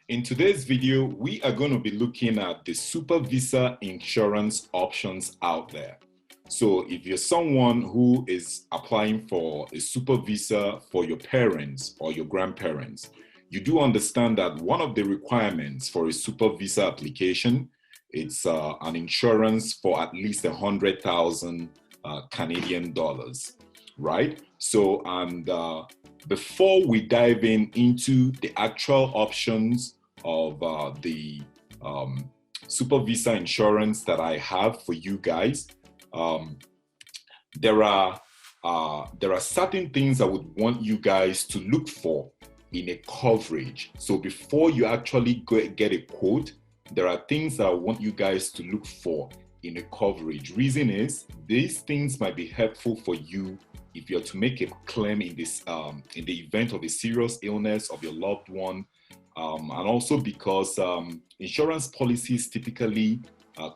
In today's video, we are going to be looking at the super visa insurance options out there. So if you're someone who is applying for a super visa for your parents or your grandparents, you do understand that one of the requirements for a super visa application, it's an insurance for at least 100,000 Canadian dollars, right? So, before we dive into the actual options of the super visa insurance that I have for you guys, there are certain things I would want you guys to look for in a coverage. So before you actually get a quote, there are things that I want you guys to look for in a coverage. Reason is, these things might be helpful for you if you're to make a claim in this in the event of a serious illness of your loved one, and also because insurance policies typically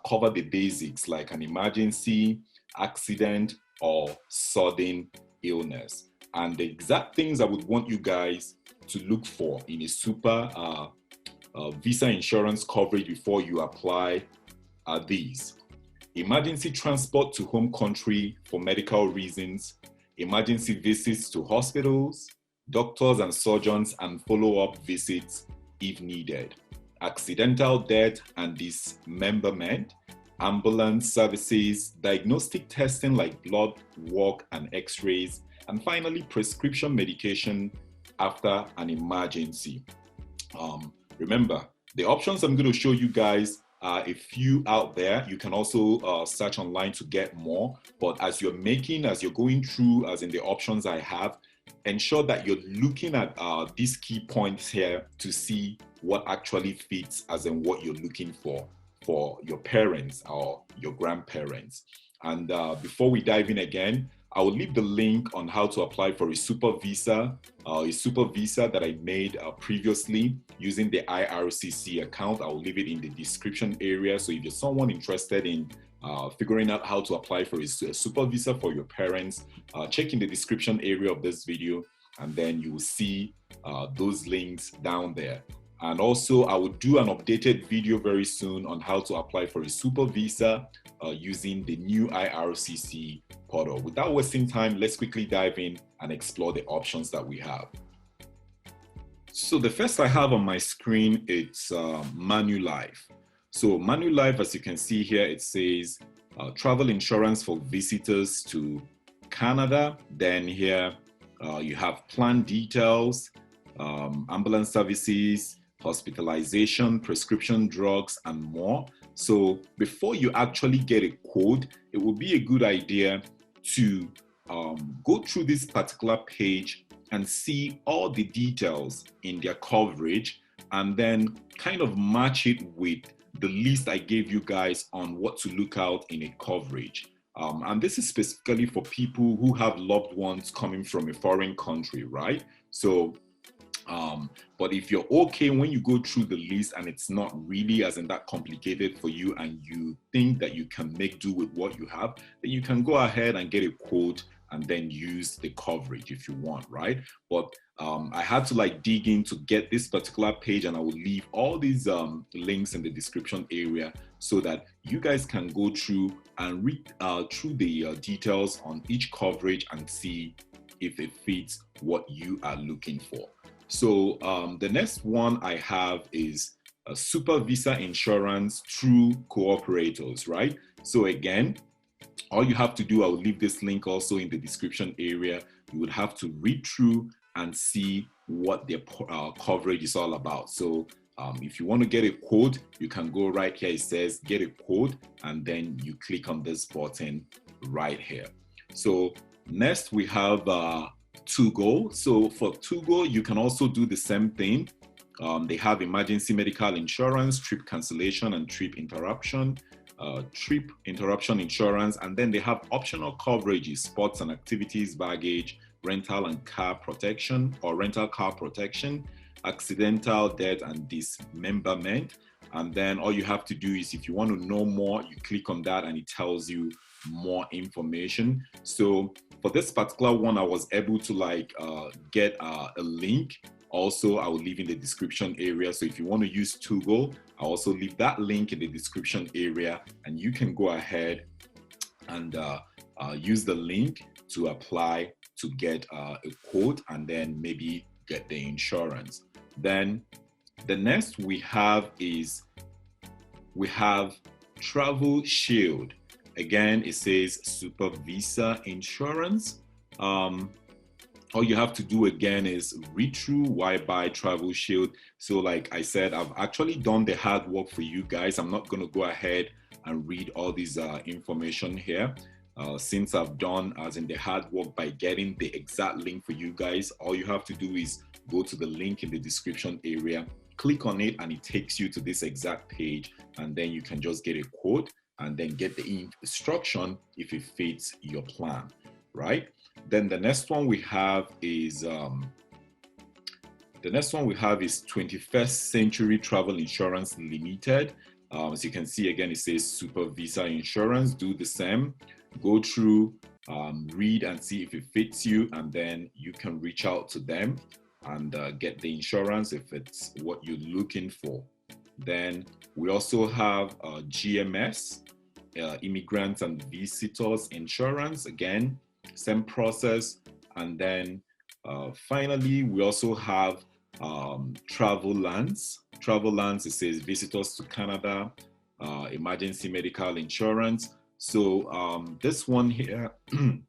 cover the basics like an emergency, accident, or sudden illness. And the exact things I would want you guys to look for in a super visa insurance coverage before you apply are these: emergency transport to home country for medical reasons, emergency visits to hospitals, doctors and surgeons and follow-up visits if needed, accidental death and dismemberment, ambulance services, diagnostic testing like blood work and x-rays, and finally prescription medication after an emergency. Remember, the options I'm going to show you guys are a few out there. You can also search online to get more, but as you're going through, as in the options I have, ensure that you're looking at these key points here to see what actually fits, as in what you're looking for your parents or your grandparents. And before we dive in again, I will leave the link on how to apply for a super visa that I made previously using the IRCC account. I will leave it in the description area. So if you're someone interested in figuring out how to apply for a super visa for your parents, check in the description area of this video, and then you will see those links down there. And also, I will do an updated video very soon on how to apply for a super visa using the new IRCC portal. Without wasting time, let's quickly dive in and explore the options that we have. So the first I have on my screen, it's Manulife. So Manulife, as you can see here, it says travel insurance for visitors to Canada. Then here you have plan details, ambulance services, hospitalization, prescription drugs, and more. So before you actually get a quote, it would be a good idea to go through this particular page and see all the details in their coverage, and then kind of match it with the list I gave you guys on what to look out in a coverage. And this is specifically for people who have loved ones coming from a foreign country, right? So but if you're okay when you go through the list and it's not really as in that complicated for you, and you think that you can make do with what you have, then you can go ahead and get a quote and then use the coverage if you want, right? But I had to dig in to get this particular page, and I will leave all these links in the description area so that you guys can go through and read through the details on each coverage and see if it fits what you are looking for. So the next one I have is a super visa insurance through cooperators, right? So again, all you have to do, I will leave this link also in the description area. You would have to read through and see what their coverage is all about. So if you want to get a quote, you can go right here. It says get a quote, and then you click on this button right here. So next we have Togo. So for Togo, you can also do the same thing. They have emergency medical insurance, trip cancellation and trip interruption insurance, and then they have optional coverages: sports and activities, baggage, rental and car protection or rental car protection, accidental death and dismemberment. And then all you have to do is, if you want to know more, you click on that and it tells you more information. So for this particular one, I was able to get a link Also, I will leave in the description area. So if you want to use Tugo, I'll also leave that link in the description area, and you can go ahead and use the link to apply to get a quote and then maybe get the insurance. Then the next we have is we have Travel Shield. Again, it says Super Visa Insurance. All you have to do again is read through why buy Travel Shield. So like I said, I've actually done the hard work for you guys. I'm not going to go ahead and read all this information here. Since I've done as in the hard work by getting the exact link for you guys, all you have to do is go to the link in the description area, click on it, and it takes you to this exact page, and then you can just get a quote and then get the instruction if it fits your plan, right? Then the next one we have is 21st Century Travel Insurance Limited. As you can see, again, it says Super Visa Insurance. Do the same. Go through, read and see if it fits you, and then you can reach out to them and get the insurance if it's what you're looking for. Then we also have GMS, Immigrants and Visitors Insurance. Again, same process. And then finally, we also have Travel Lands. Travel Lands, it says Visitors to Canada, Emergency Medical Insurance. So this one here,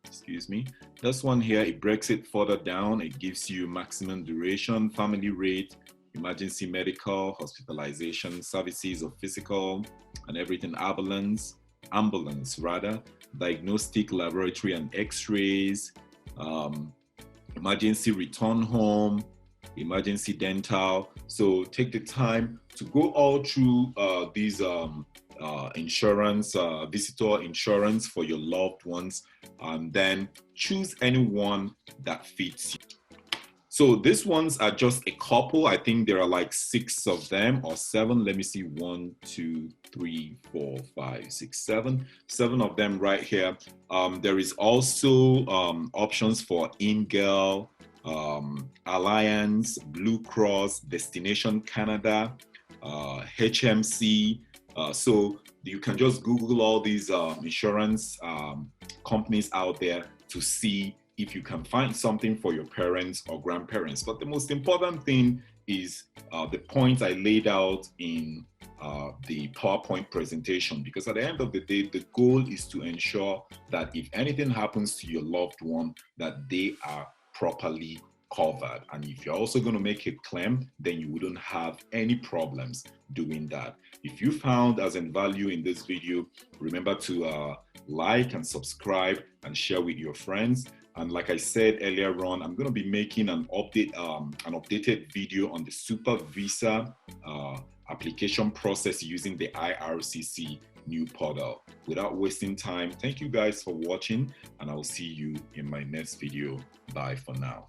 excuse me, this one here, it breaks it further down. It gives you maximum duration, family rate, emergency medical, hospitalization services of physical and everything, ambulance rather, diagnostic laboratory and x-rays, emergency return home, emergency dental. So take the time to go all through these insurance, visitor insurance for your loved ones, and then choose any one that fits you. So these ones are just a couple. I think there are like 6 of them or 7. Let me see, 1, 2, 3, 4, 5, 6, 7. 7 of them right here. There is also options for INGEL, Alliance, Blue Cross, Destination Canada, HMC. So you can just Google all these insurance companies out there to see if you can find something for your parents or grandparents. But the most important thing is the points I laid out in the PowerPoint presentation, because at the end of the day, the goal is to ensure that if anything happens to your loved one, that they are properly covered. And if you're also going to make a claim, then you wouldn't have any problems doing that. If you found as in value in this video, remember to like and subscribe and share with your friends. And like I said earlier on, I'm going to be making an updated video on the Super Visa application process using the IRCC new portal. Without wasting time, thank you guys for watching, and I'll see you in my next video. Bye for now.